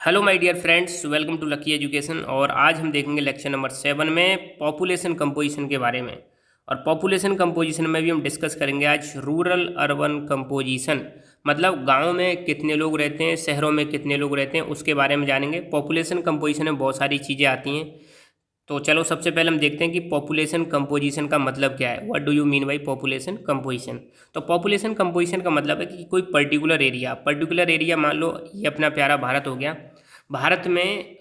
Hello my dear friends, welcome to lucky education. और आज हम देखेंगे लेक्चर नंबर 7 में पॉपुलेशन कंपोजिशन के बारे में। और पॉपुलेशन कंपोजिशन में भी हम डिस्कस करेंगे आज रूरल अर्बन कंपोजिशन, मतलब गांव में कितने लोग रहते हैं, शहरों में कितने लोग रहते हैं, उसके बारे में जानेंगे। पॉपुलेशन कंपोजिशन में बहुत सारी चीज़ें आती हैं, तो चलो सबसे पहले हम देखते हैं कि पॉपुलेशन कंपोजिशन का मतलब क्या है। What do you mean by population composition. तो पॉपुलेशन कंपोजिशन का मतलब है कि कोई पर्टिकुलर एरिया मान लो ये अपना प्यारा भारत हो गया। भारत में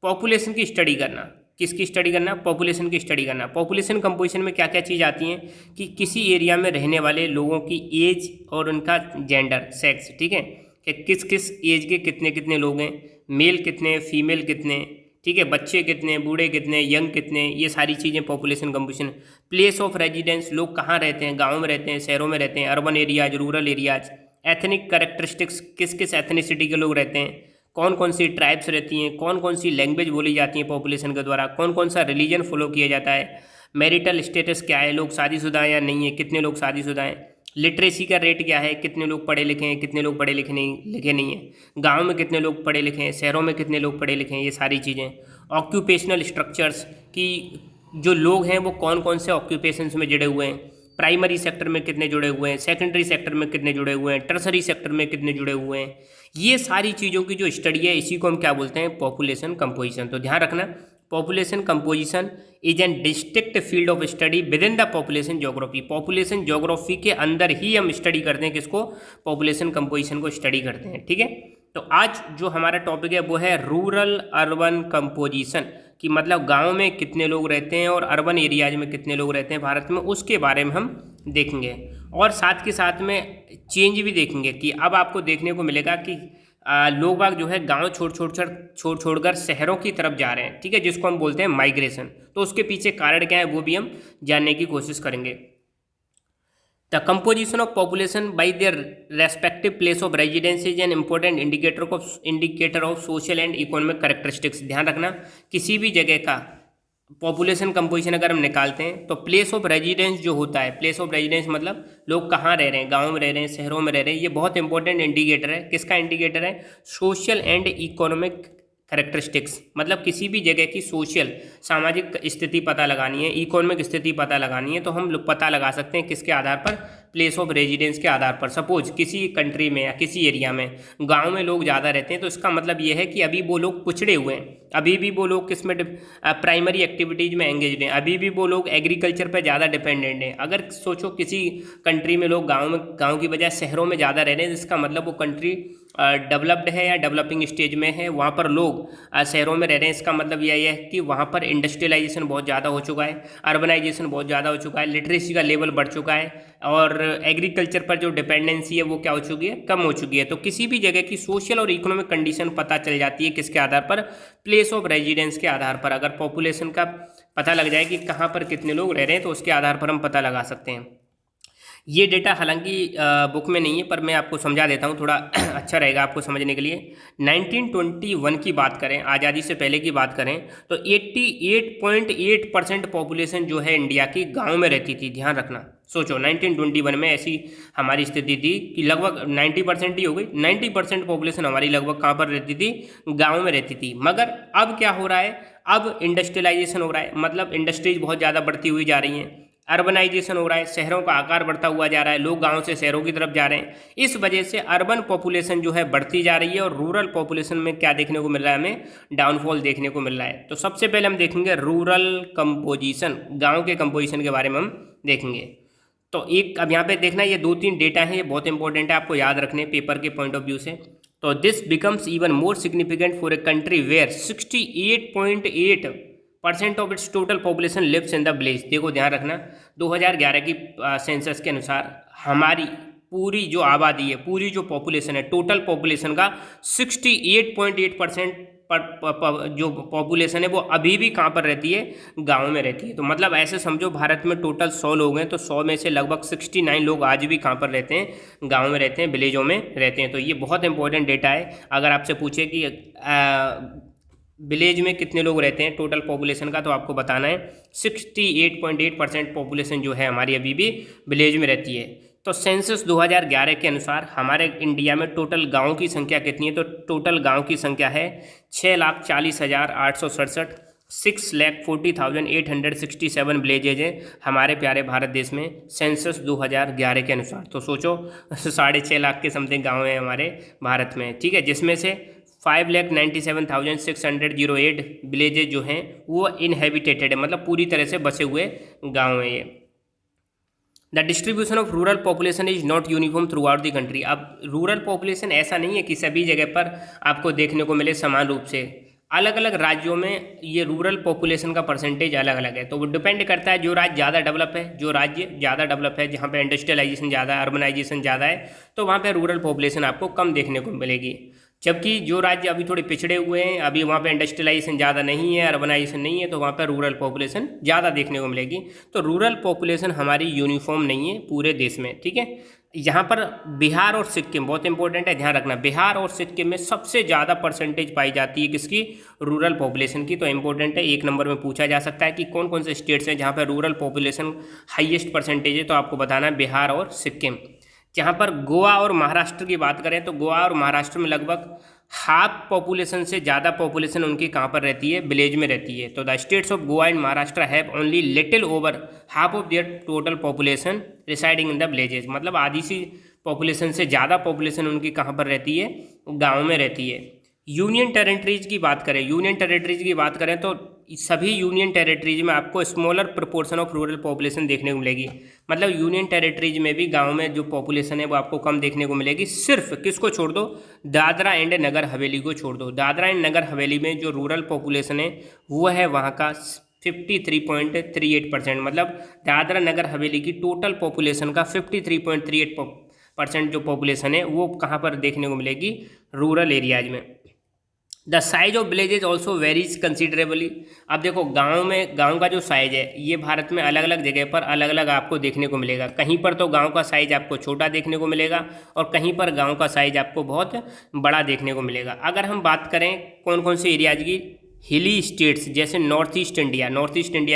पॉपुलेशन की स्टडी करना, किसकी स्टडी करना? पॉपुलेशन की स्टडी करना। पॉपुलेशन कंपोजिशन में क्या क्या चीज़ आती हैं कि किसी एरिया में रहने वाले लोगों की एज और उनका जेंडर, सेक्स, ठीक है, कि किस किस एज के कितने कितने लोग हैं, मेल कितने, फीमेल कितने, ठीक है, बच्चे कितने, बूढ़े कितने, यंग कितने, ये सारी चीज़ें population composition. Place of residence, लोग कहाँ रहते हैं, गाँव में रहते हैं, शहरों में रहते हैं, urban areas, rural areas. Ethnic characteristics, किस किस एथनिसिटी के लोग रहते हैं, कौन कौन सी ट्राइब्स रहती हैं, कौन कौन सी लैंग्वेज बोली जाती है पॉपुलेशन के द्वारा, कौन कौन सा रिलीजन फॉलो किया जाता है, मैरिटल स्टेटस क्या है, लोग शादीशुदा हैं या नहीं है, कितने लोग शादीशुदा हैं, लिटरेसी का रेट क्या है, कितने लोग पढ़े लिखे हैं, कितने लोग पढ़े लिखे नहीं हैं, गांव में कितने लोग पढ़े लिखे हैं, शहरों में कितने लोग पढ़े लिखे हैं, ये सारी चीज़ें। ऑक्यूपेशनल स्ट्रक्चर्स की जो लोग हैं वो कौन कौन से ऑक्यूपेशंस में जुड़े हुए हैं, प्राइमरी सेक्टर में कितने जुड़े हुए हैं, सेकेंडरी सेक्टर में कितने जुड़े हुए हैं, टर्सरी सेक्टर में कितने जुड़े हुए हैं, ये सारी चीज़ों की जो स्टडी है इसी को हम क्या बोलते हैं? Population composition. तो ध्यान रखना, population composition is an district field of study with in the population geography. Population geography के अंदर ही हम स्टडी करते हैं किसको? पॉपुलेशन कंपोजिशन को स्टडी करते हैं, ठीक है। तो आज जो हमारा टॉपिक है वो है रूरल अर्बन कंपोजिशन, कि मतलब गांव में कितने लोग रहते हैं और अर्बन एरियाज में कितने लोग रहते हैं भारत में, उसके बारे में हम देखेंगे। और साथ के साथ में चेंज भी देखेंगे कि अब आपको देखने को मिलेगा कि लोग बाग जो है गांव छोड़कर शहरों की तरफ जा रहे हैं, ठीक है, जिसको हम बोलते हैं माइग्रेशन। तो उसके पीछे कारण क्या है वो भी हम जानने की कोशिश करेंगे। The composition of population by their respective place of residence is an important indicator of social and economic characteristics. ध्यान रखना, किसी भी जगह का पॉपुलेशन कंपोजिशन अगर हम निकालते हैं तो प्लेस ऑफ रेजिडेंस जो होता है, प्लेस ऑफ रेजिडेंस मतलब लोग कहाँ रह रहे हैं, गाँव में रह रहे हैं, शहरों में रह रहे हैं, ये बहुत इंपॉर्टेंट इंडिकेटर है। किसका इंडिकेटर है? सोशल एंड इकोनॉमिक कैरेक्टरिस्टिक्स, मतलब किसी भी जगह की सोशल, सामाजिक स्थिति पता लगानी है, इकोनॉमिक स्थिति पता लगानी है, तो हम लोग पता लगा सकते हैं किसके आधार पर? प्लेस ऑफ रेजिडेंस के आधार पर। सपोज किसी कंट्री में या किसी एरिया में गांव में लोग ज़्यादा रहते हैं, तो इसका मतलब ये है कि अभी वो लोग पिछड़े हुए हैं, अभी भी वो लोग किस में प्राइमरी एक्टिविटीज़ में एंगेज्ड हैं, अभी भी वो लोग एग्रीकल्चर पर ज़्यादा डिपेंडेंट हैं। अगर सोचो किसी कंट्री में लोग गाँव की बजाय शहरों में ज़्यादा रह रहे हैं, इसका मतलब वो कंट्री डेवलप्ड है या डेवलपिंग स्टेज में है, वहाँ पर लोग शहरों में रह रहे हैं। इसका मतलब यही है कि वहाँ पर इंडस्ट्रियलाइजेशन बहुत ज़्यादा हो चुका है, अर्बनाइजेशन बहुत ज़्यादा हो चुका है, लिटरेसी का लेवल बढ़ चुका है, और एग्रीकल्चर पर जो डिपेंडेंसी है वो क्या हो चुकी है? कम हो चुकी है। तो किसी भी जगह की सोशल और इकोनॉमिक कंडीशन पता चल जाती है किसके आधार पर? प्लेस ऑफ रेजिडेंस के आधार पर। अगर पॉपुलेशन का पता लग जाए कि कहाँ पर कितने लोग रह रहे हैं, तो उसके आधार पर हम पता लगा सकते हैं। ये डेटा हालांकि बुक में नहीं है, पर मैं आपको समझा देता हूँ, थोड़ा अच्छा रहेगा आपको समझने के लिए। 1921 की बात करें, आज़ादी से पहले की बात करें, तो 88.8% पॉपुलेशन जो है इंडिया की गांव में रहती थी। ध्यान रखना, सोचो 1921 में ऐसी हमारी स्थिति थी कि लगभग 90% ही हो गई, 90% पॉपुलेशन हमारी लगभग कहाँ पर रहती थी? गाँव में रहती थी। मगर अब क्या हो रहा है? अब इंडस्ट्रियलाइजेशन हो रहा है, मतलब इंडस्ट्रीज बहुत ज़्यादा बढ़ती हुई जा रही हैं, अर्बनाइजेशन हो रहा है, शहरों का आकार बढ़ता हुआ जा रहा है, लोग गांव से शहरों की तरफ जा रहे हैं। इस वजह से अर्बन पॉपुलेशन जो है बढ़ती जा रही है, और रूरल पॉपुलेशन में क्या देखने को मिल रहा है? हमें डाउनफॉल देखने को मिल रहा है। तो सबसे पहले हम देखेंगे रूरल कंपोजिशन, गांव के कंपोजिशन के बारे में हम देखेंगे। तो एक अब यहाँ पे देखना, ये 2-3 डेटा हैं, ये बहुत इंपॉर्टेंट है, आपको याद रखने पेपर के पॉइंट ऑफ व्यू से। तो this becomes even more significant for a country where 68.8% of its total population lives in the village. देखो ध्यान रखना, 2011 की सेंसस के अनुसार हमारी पूरी जो आबादी है, पूरी जो पॉपुलेशन है, टोटल पॉपुलेशन का 68.8% जो पॉपुलेशन है वो अभी भी कहाँ पर रहती है? गांव में रहती है। तो मतलब ऐसे समझो, भारत में टोटल 100 लोग हैं, तो 100 में से लगभग 69 लोग आज भी कहाँ पर रहते हैं? गांव में रहते हैं, विलेजों में रहते हैं। तो ये बहुत इंपॉर्टेंट डेटा है। अगर आपसे पूछे कि विलेज में कितने लोग रहते हैं टोटल पॉपुलेशन का, तो आपको बताना है 68.8% पॉपुलेशन जो है हमारी अभी भी विलेज में रहती है। तो सेंसस 2011 के अनुसार हमारे इंडिया में टोटल गाँव की संख्या कितनी है? तो टोटल गाँव की संख्या है 6,40,867। 6,40,867 विलेजेज हैं हमारे प्यारे भारत देश में सेंसस 2011 के अनुसार। तो सोचो 6.5 लाख के समथिंग गाँव हैं हमारे भारत में, ठीक है, जिसमें से 5,97,608 विलेजेज जो हैं वो इनहेबिटेटेड है, मतलब पूरी तरह से बसे हुए गाँव हैं ये। The distribution of rural population is not uniform through out the country. अब रूरल पॉपुलेशन ऐसा नहीं है कि सभी जगह पर आपको देखने को मिले समान रूप से, अलग अलग राज्यों में ये रूरल पॉपुलेशन का परसेंटेज अलग अलग है। तो वो डिपेंड करता है, जो राज्य ज़्यादा डेवलप है, जो राज्य ज़्यादा डेवलप है, जहाँ पे इंडस्ट्रियलाइजेशन ज़्यादा है, अर्बनाइजेशन ज़्यादा है, तो वहाँ पे रूरल पॉपुलेशन आपको कम देखने को मिलेगी। जबकि जो राज्य अभी थोड़े पिछड़े हुए हैं, अभी वहाँ पे इंडस्ट्रियलाइजेशन ज़्यादा नहीं है, अर्बनाइजेशन नहीं है, तो वहाँ पे रूरल पॉपुलेशन ज़्यादा देखने को मिलेगी। तो रूरल पॉपुलेशन हमारी यूनिफॉर्म नहीं है पूरे देश में, ठीक है। यहाँ पर बिहार और सिक्किम बहुत इंपॉर्टेंट है, ध्यान रखना, बिहार और सिक्किम में सबसे ज़्यादा परसेंटेज पाई जाती है किसकी? रूरल पॉपुलेशन की। तो इंपॉर्टेंट है, 1 नंबर में पूछा जा सकता है कि कौन कौन से स्टेट्स हैं जहाँ पर रूरल पॉपुलेशन हाईएस्ट परसेंटेज है, तो आपको बताना है बिहार और सिक्किम। जहाँ पर गोवा और महाराष्ट्र की बात करें तो गोवा और महाराष्ट्र में लगभग हाफ पॉपुलेशन से ज़्यादा पॉपुलेशन उनकी कहाँ पर रहती है? विलेज में रहती है। तो the states of Goa and Maharashtra have only little over half of their total population residing in the villages, मतलब आधी सी पॉपुलेशन से ज़्यादा पॉपुलेशन उनकी कहाँ पर रहती है? गाँव में रहती है। यूनियन टेरिटरीज की बात करें, यूनियन टेरिटरीज की बात करें तो सभी यूनियन टेरिटरीज में आपको smaller proportion of rural population देखने को मिलेगी। मतलब यूनियन टेरिटरीज में भी गांव में जो पॉपुलेशन है वो आपको कम देखने को मिलेगी। सिर्फ किसको छोड़ दो? दादरा एंड नगर हवेली को छोड़ दो। दादरा एंड नगर हवेली में जो रूरल पॉपुलेशन है वो है वहाँ का 53.38%, मतलब दादरा नगर हवेली की टोटल पॉपुलेशन का 53.38% जो पॉपुलेशन है वो कहाँ पर देखने को मिलेगी? रूरल एरियाज में। The size of villages also varies considerably. अब देखो गांव में, गांव का जो साइज है ये भारत में अलग अलग जगह पर अलग अलग आपको देखने को मिलेगा। कहीं पर तो गांव का साइज आपको छोटा देखने को मिलेगा और कहीं पर गांव का साइज आपको बहुत बड़ा देखने को मिलेगा। अगर हम बात करें कौन कौन से एरियाज की, हिली स्टेट्स जैसे नॉर्थ ईस्ट इंडिया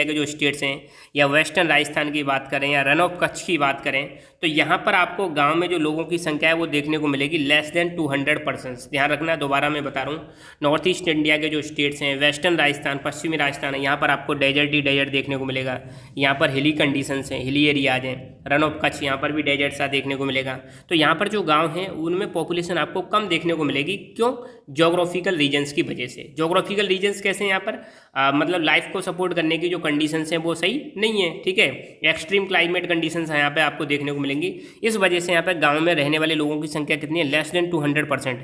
के जो स्टेट्स हैं, या वेस्टर्न राजस्थान की बात करें, या रन ऑफ कच्छ की बात करें, तो यहाँ पर आपको गांव में जो लोगों की संख्या है वो देखने को मिलेगी लेस देन 200%। ध्यान रखना, दोबारा मैं बता रहा हूँ, नॉर्थ ईस्ट इंडिया के जो स्टेट्स हैं, वेस्टर्न राजस्थान, पश्चिमी राजस्थान है, यहाँ पर आपको डेजर्ट ही डेजर्ट देखने को मिलेगा। यहाँ पर हिली कंडीशंस हैं, हिली एरियाज हैं। रन ऑफ कच्छ, यहाँ पर भी डेजर्ट सा देखने को मिलेगा। तो यहाँ पर जो गाँव हैं उनमें पॉपुलेशन आपको कम देखने को मिलेगी। क्यों? जोग्राफिकल रीजन्स की वजह से। जोग्राफिकल रीजन्स कैसे हैं यहाँ पर? मतलब लाइफ को सपोर्ट करने की जो कंडीशंस हैं वो सही नहीं है, ठीक है। एक्सट्रीम क्लाइमेट कंडीशंस यहाँ पे आपको देखने को मिलेंगी। इस वजह से यहाँ पे गांव में रहने वाले लोगों की संख्या कितनी है? Less than 200%।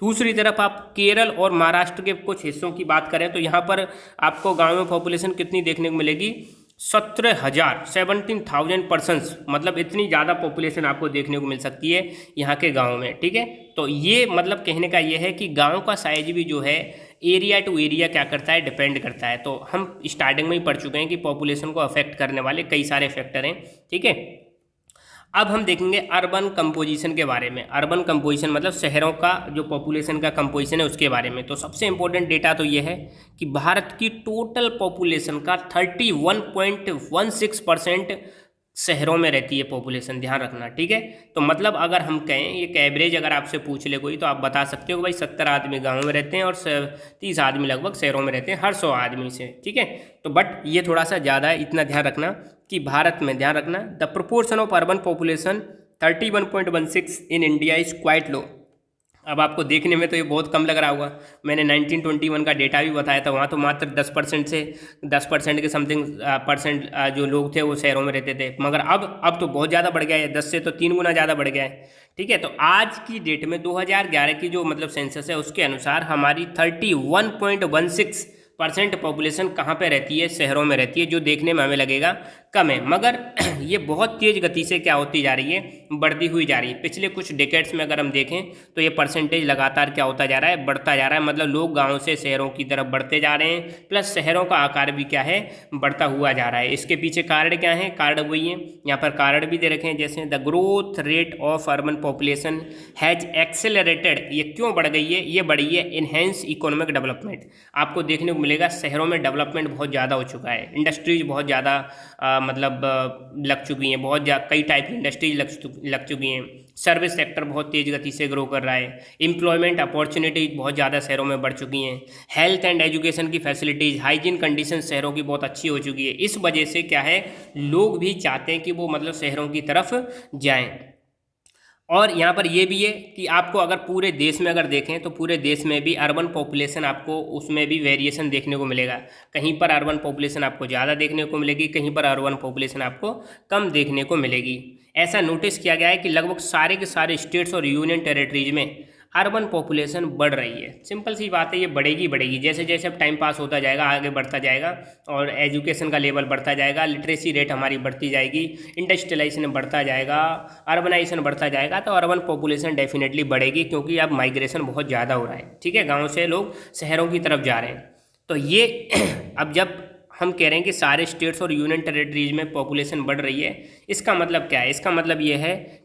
दूसरी तरफ आप केरल और महाराष्ट्र के कुछ हिस्सों की बात करें तो यहाँ पर आपको गाँव में पॉपुलेशन कितनी देखने को मिलेगी? 17,000 पर्सन्स, मतलब इतनी ज़्यादा पॉपुलेशन आपको देखने को मिल सकती है यहाँ के गाँव में, ठीक है। तो ये मतलब कहने का ये है कि गाँव का साइज भी जो है एरिया टू एरिया क्या करता है? डिपेंड करता है। तो हम स्टार्टिंग में ही पढ़ चुके हैं कि पॉपुलेशन को अफेक्ट करने वाले कई सारे फैक्टर हैं, ठीक है। अब हम देखेंगे अर्बन कंपोजिशन के बारे में। अर्बन कंपोजिशन मतलब शहरों का जो पॉपुलेशन का कंपोजिशन है उसके बारे में। तो सबसे इंपॉर्टेंट डेटा तो ये है कि भारत की टोटल पॉपुलेशन का 31.16% शहरों में रहती है पॉपुलेशन, ध्यान रखना, ठीक है। तो मतलब अगर हम कहें, एक एवरेज अगर आपसे पूछ ले कोई, तो आप बता सकते हो कि भाई 70 आदमी गाँव में रहते हैं और 30 आदमी लगभग शहरों में रहते हैं हर 100 आदमी से, ठीक है। तो बट ये थोड़ा सा ज़्यादा है, इतना ध्यान रखना कि भारत में, ध्यान रखना, the proportion of urban population 31.16 in India is quite low. अब आपको देखने में तो ये बहुत कम लग रहा होगा। मैंने 1921 का डेटा भी बताया था, वहाँ तो मात्र 10% के समथिंग परसेंट जो लोग थे वो शहरों में रहते थे, मगर अब तो बहुत ज़्यादा बढ़ गया है, 10 से तो 3 गुना ज़्यादा बढ़ गया है, ठीक है। तो आज की डेट में 2011 की जो मतलब सेंसस है उसके अनुसार हमारी 31.16% पॉपुलेशन कहाँ पे रहती है? शहरों में रहती है, जो देखने में हमें लगेगा कम है, मगर ये बहुत तेज़ गति से क्या होती जा रही है? बढ़ती हुई जा रही है। पिछले कुछ डेकेड्स में अगर हम देखें तो ये परसेंटेज लगातार क्या होता जा रहा है? बढ़ता जा रहा है। मतलब लोग गाँव से शहरों की तरफ बढ़ते जा रहे हैं, प्लस शहरों का आकार भी क्या है? बढ़ता हुआ जा रहा है। इसके पीछे कारण क्या है? कारण वही है, यहाँ पर कारण भी दे रखे हैं, जैसे the growth rate of urban population has accelerated. ये क्यों बढ़ गई है? ये बढ़ी है इनहेंस इकोनॉमिक डेवलपमेंट। आपको देखने को मिलेगा शहरों में डेवलपमेंट बहुत ज़्यादा हो चुका है, इंडस्ट्रीज बहुत ज़्यादा लग चुकी हैं, बहुत कई टाइप की इंडस्ट्रीज लग चुकी हैं। सर्विस सेक्टर बहुत तेज़ गति से ग्रो कर रहा है। एम्प्लॉयमेंट अपॉर्चुनिटीज बहुत ज़्यादा शहरों में बढ़ चुकी हैं। हेल्थ एंड एजुकेशन की फैसिलिटीज़, हाइजीन कंडीशन शहरों की बहुत अच्छी हो चुकी है। इस वजह से क्या है, लोग भी चाहते हैं कि वो शहरों की तरफ जाएं। और यहाँ पर ये भी है कि आपको अगर पूरे देश में अगर देखें तो पूरे देश में भी अर्बन पॉपुलेशन आपको उसमें भी वेरिएशन देखने को मिलेगा। कहीं पर अर्बन पॉपुलेशन आपको ज़्यादा देखने को मिलेगी, कहीं पर अर्बन पॉपुलेशन आपको कम देखने को मिलेगी। ऐसा नोटिस किया गया है कि लगभग सारे के सारे स्टेट्स और यूनियन टेरिटरीज में अर्बन पॉपुलेशन बढ़ रही है। सिंपल सी बात है, ये बढ़ेगी बढ़ेगी जैसे जैसे अब टाइम पास होता जाएगा, आगे बढ़ता जाएगा और एजुकेशन का लेवल बढ़ता जाएगा, लिटरेसी रेट हमारी बढ़ती जाएगी, इंडस्ट्रियलाइजेशन बढ़ता जाएगा, अर्बनाइजेशन बढ़ता जाएगा, तो अर्बन पॉपुलेशन डेफिनेटली बढ़ेगी क्योंकि अब माइग्रेशन बहुत ज़्यादा हो रहा है। ठीक है, गाँव से लोग शहरों की तरफ जा रहे हैं। तो ये अब जब हम कह रहे हैं कि सारे स्टेट्स और यूनियन टेरिटरीज में पॉपुलेशन बढ़ रही है, इसका मतलब क्या है? इसका मतलब ये है,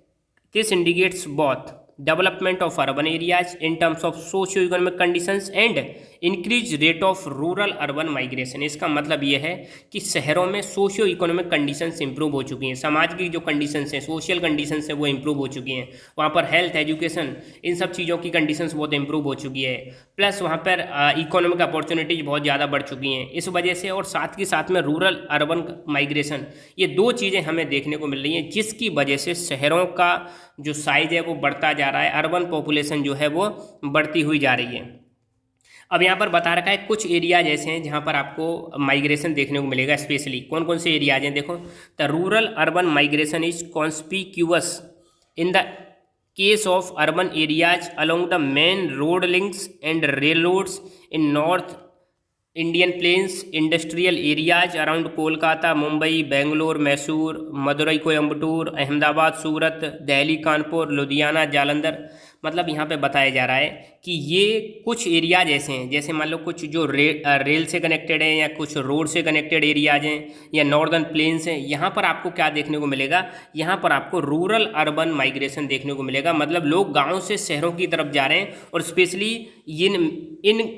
this indicates both development of urban areas in terms of socio-economic conditions and increased rate of rural urban migration। इसका मतलब ये है कि शहरों में सोशियो इकोनॉमिक कंडीशंस इंप्रूव हो चुकी हैं, समाज की जो कंडीशंस हैं, सोशल कंडीशंस हैं, वो इंप्रूव हो चुकी हैं। वहाँ पर हेल्थ, एजुकेशन, इन सब चीज़ों की कंडीशंस बहुत इंप्रूव हो चुकी है। प्लस वहाँ पर इकोनॉमिक अपॉर्चुनिटीज बहुत ज़्यादा बढ़ चुकी हैं इस वजह से, और साथ के साथ में रूरल अर्बन माइग्रेशन, ये दो चीज़ें हमें देखने को मिल रही हैं, जिसकी वजह से शहरों का जो साइज है वो बढ़ता जा रहा है, अर्बन पॉपुलेशन जो है वो बढ़ती हुई जा रही है। अब यहाँ पर बता रखा है कुछ एरियाज ऐसे हैं जहाँ पर आपको माइग्रेशन देखने को मिलेगा। स्पेशली कौन कौन से एरियाज हैं, देखो, the rural urban migration is conspicuous in the case of urban areas along the main road links and railroads in north Indian plains, industrial areas around Kolkata, Mumbai, Bangalore, Mysore, Madurai, Coimbatore, Ahmedabad, Surat, Delhi, Kanpur, Ludhiana, Jalandhar. मतलब यहाँ पे बताया जा रहा है कि ये कुछ एरियाज ऐसे हैं, जैसे मान लो कुछ जो रेल से कनेक्टेड हैं या कुछ रोड से कनेक्टेड एरियाज हैं या नॉर्दर्न प्लेन्स हैं। यहाँ पर आपको क्या देखने को मिलेगा, यहाँ पर आपको रूरल अर्बन माइग्रेशन देखने को मिलेगा। मतलब लोग गाँव से शहरों की तरफ जा रहे हैं और स्पेशली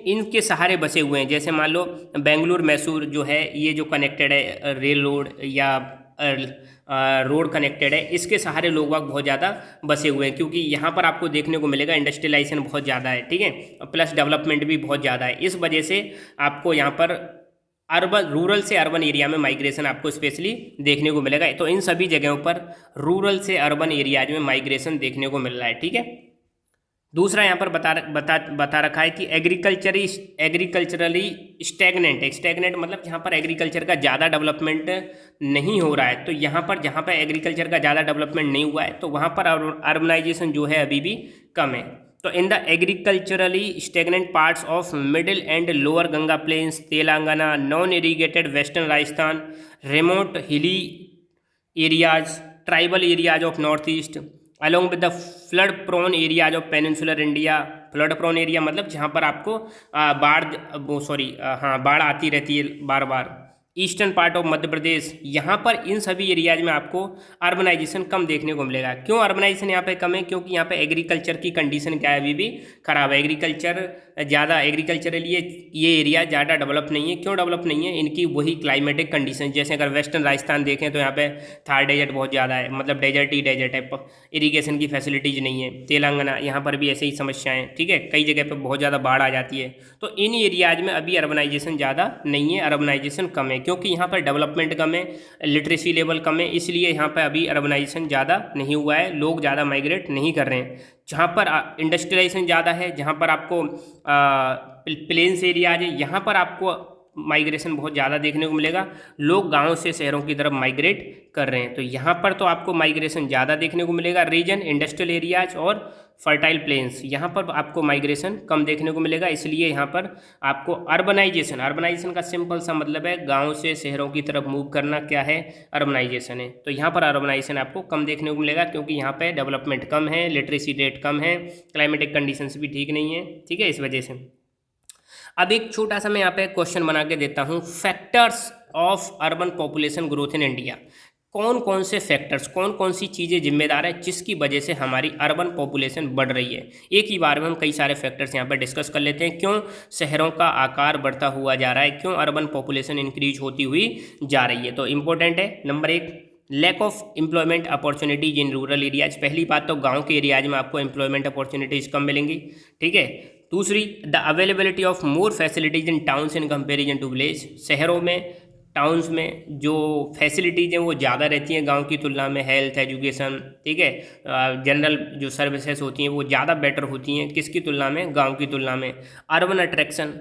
इनके सहारे बसे हुए हैं। जैसे मान लो बेंगलुरु, मैसूर जो है, ये जो कनेक्टेड है रेल रोड या रोड कनेक्टेड है, इसके सहारे लोग बाग बहुत ज़्यादा बसे हुए हैं, क्योंकि यहाँ पर आपको देखने को मिलेगा इंडस्ट्रियलाइजेशन बहुत ज़्यादा है। ठीक है, प्लस डेवलपमेंट भी बहुत ज़्यादा है। इस वजह से आपको यहाँ पर अर्बन, रूरल से अर्बन एरिया में माइग्रेशन आपको स्पेशली देखने को मिलेगा। तो इन सभी जगहों पर रूरल से अर्बन एरियाज में माइग्रेशन देखने को मिल रहा है। ठीक है, दूसरा यहाँ पर बता रखा है कि एग्रीकल्चरली स्टैग्नेंट मतलब जहाँ पर एग्रीकल्चर का ज़्यादा डेवलपमेंट नहीं हो रहा है। तो यहाँ पर जहाँ पर एग्रीकल्चर का ज़्यादा डेवलपमेंट नहीं हुआ है, तो वहाँ पर अर्बनाइजेशन जो है अभी भी कम है। तो in the agriculturally stagnant parts of middle and lower Ganga plains, Telangana, non irrigated western Rajasthan, remote hilly areas, tribal areas of north east, along with the flood prone areas of peninsular India. Flood prone area मतलब जहाँ पर आपको बाढ़ आती रहती है बार बार। Eastern part of Madhya Pradesh, यहाँ पर इन सभी एरियाज में आपको अर्बनाइजेशन कम देखने को मिलेगा। क्यों अर्बनाइजेशन यहाँ पे कम है? क्योंकि यहाँ पे एग्रीकल्चर की कंडीशन क्या है, अभी भी खराब है। एग्रीकल्चरली ये एरिया ज़्यादा डेवलप नहीं है। क्यों डेवलप नहीं है? इनकी वही क्लाइमेटिक कंडीशन, जैसे अगर वेस्टर्न राजस्थान देखें तो यहाँ पे थार डेजर्ट बहुत ज़्यादा है, मतलब डेजर्ट ही डेजर्ट है, इरीगेशन की फैसिलिटीज़ नहीं है। तेलंगाना, यहाँ पर भी ऐसे ही समस्याएँ। ठीक है, कई जगह पर बहुत ज़्यादा बाढ़ आ जाती है। तो इन एरियाज में अभी अर्बनाइजेशन ज़्यादा नहीं है, अर्बनाइजेशन कम है, क्योंकि यहाँ पर डेवलपमेंट कम है, लिटरेसी लेवल कम है, इसलिए यहाँ पर अभी अर्बनाइजेशन ज़्यादा नहीं हुआ है, लोग ज़्यादा माइग्रेट नहीं कर रहे हैं। जहाँ पर इंडस्ट्रियलाइजेशन ज़्यादा है, जहाँ पर आपको प्लेन्स एरियाज है, यहाँ पर आपको माइग्रेशन बहुत ज़्यादा देखने को मिलेगा। लोग गाँव से शहरों की तरफ माइग्रेट कर रहे हैं, तो यहाँ पर तो आपको माइग्रेशन ज़्यादा देखने को मिलेगा। रीजन, इंडस्ट्रियल एरियाज और फर्टाइल प्लेन्स, यहाँ पर आपको माइग्रेशन कम देखने को मिलेगा। इसलिए यहाँ पर आपको अर्बनाइजेशन का सिंपल सा मतलब है गाँव से शहरों की तरफ मूव करना। क्या है? अर्बनाइजेशन है। तो यहाँ पर अर्बनाइजेशन आपको कम देखने को मिलेगा, क्योंकि यहाँ पे डेवलपमेंट कम है, लिटरेसी रेट कम है, क्लाइमेटिक कंडीशंस भी ठीक नहीं है। ठीक है, इस वजह से। अब एक छोटा सा मैं यहाँ पे क्वेश्चन बना के देता हूँ, factors of urban population growth in India. कौन कौन से फैक्टर्स, कौन कौन सी चीज़ें जिम्मेदार है जिसकी वजह से हमारी अर्बन पॉपुलेशन बढ़ रही है। एक ही बार में हम कई सारे फैक्टर्स यहाँ पर डिस्कस कर लेते हैं। क्यों शहरों का आकार बढ़ता हुआ जा रहा है, क्यों अर्बन पॉपुलेशन इंक्रीज होती हुई जा रही है। तो इंपॉर्टेंट है। नंबर एक, lack of employment opportunities in rural areas. पहली बात तो गाँव के एरियाज में आपको एम्प्लॉयमेंट अपॉर्चुनिटीज़ कम मिलेंगी, ठीक है। दूसरी, the availability of more facilities in towns in comparison to village. शहरों में, टाउन्स में जो फैसिलिटीज़ हैं वो ज़्यादा रहती हैं गांव की तुलना में। हेल्थ, एजुकेशन, ठीक है, जनरल जो सर्विसेज होती हैं वो ज़्यादा बेटर होती हैं किसकी तुलना में, गांव की तुलना में। अर्बन अट्रैक्शन,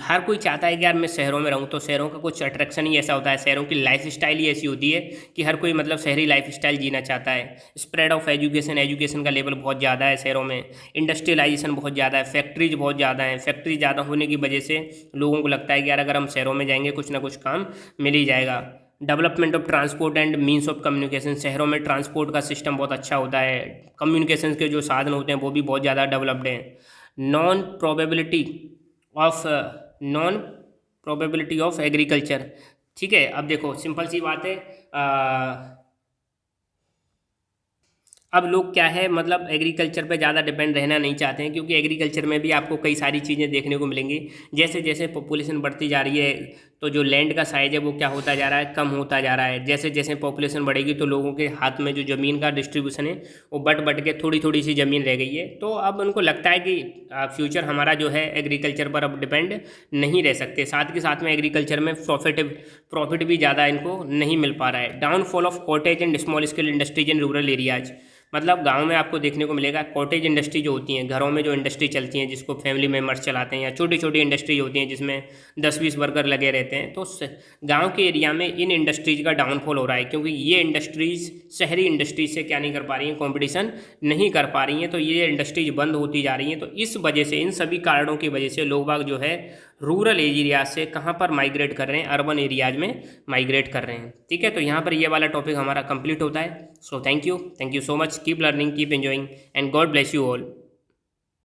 हर कोई चाहता है कि यार मैं शहरों में रहूं, तो शहरों का कुछ अट्रैक्शन ही ऐसा होता है, शहरों की लाइफ स्टाइल ही ऐसी होती है कि हर कोई मतलब शहरी लाइफ स्टाइल जीना चाहता है। स्प्रेड ऑफ एजुकेशन, एजुकेशन का लेवल बहुत ज़्यादा है शहरों में। इंडस्ट्रियलाइजेशन बहुत ज़्यादा है, फैक्ट्रीज बहुत ज़्यादा हैं। फैक्ट्री ज़्यादा होने की वजह से लोगों को लगता है कि यार अगर हम शहरों में जाएंगे कुछ ना कुछ काम मिल ही जाएगा। Development of transport and means of communication, शहरों में ट्रांसपोर्ट का सिस्टम बहुत अच्छा होता है, कम्युनिकेशन के जो साधन होते हैं वो भी बहुत ज़्यादा डेवलप्ड हैं। Non probability of non probability of agriculture, ठीक है। अब देखो सिंपल सी बात है, अब लोग क्या है मतलब एग्रीकल्चर पे ज़्यादा डिपेंड रहना नहीं चाहते हैं, क्योंकि एग्रीकल्चर में भी आपको कई सारी चीज़ें देखने को मिलेंगी। जैसे जैसे पॉपुलेशन बढ़ती जा रही है तो जो लैंड का साइज है वो क्या होता जा रहा है, कम होता जा रहा है। जैसे जैसे पॉपुलेशन बढ़ेगी तो लोगों के हाथ में जो ज़मीन का डिस्ट्रीब्यूशन है वो बट बट के थोड़ी थोड़ी सी ज़मीन रह गई है। तो अब उनको लगता है कि फ्यूचर हमारा जो है एग्रीकल्चर पर अब डिपेंड नहीं रह सकते। साथ के साथ में एग्रीकल्चर में प्रॉफिट भी ज़्यादा इनको नहीं मिल पा रहा है। Downfall of cottage and small scale industries in rural areas, मतलब गांव में आपको देखने को मिलेगा कॉटेज इंडस्ट्री जो होती हैं, घरों में जो इंडस्ट्री चलती हैं जिसको फैमिली मेम्बर्स चलाते हैं, या छोटी छोटी इंडस्ट्री होती हैं जिसमें 10-20 वर्कर लगे रहते हैं। तो गांव के एरिया में इन इंडस्ट्रीज का डाउनफॉल हो रहा है, क्योंकि ये इंडस्ट्रीज शहरी इंडस्ट्रीज से क्या नहीं कर पा रही हैं, कॉम्पिटिशन नहीं कर पा रही हैं। तो ये इंडस्ट्रीज बंद होती जा रही हैं। तो इस वजह से, इन सभी कारणों की वजह से लोग बाग जो है रूरल एरिया से कहाँ पर माइग्रेट कर रहे हैं, अर्बन एरियाज में माइग्रेट कर रहे हैं, ठीक है। तो यहाँ पर ये वाला टॉपिक हमारा कंप्लीट होता है। So thank you so much, keep learning, keep enjoying and God bless you all.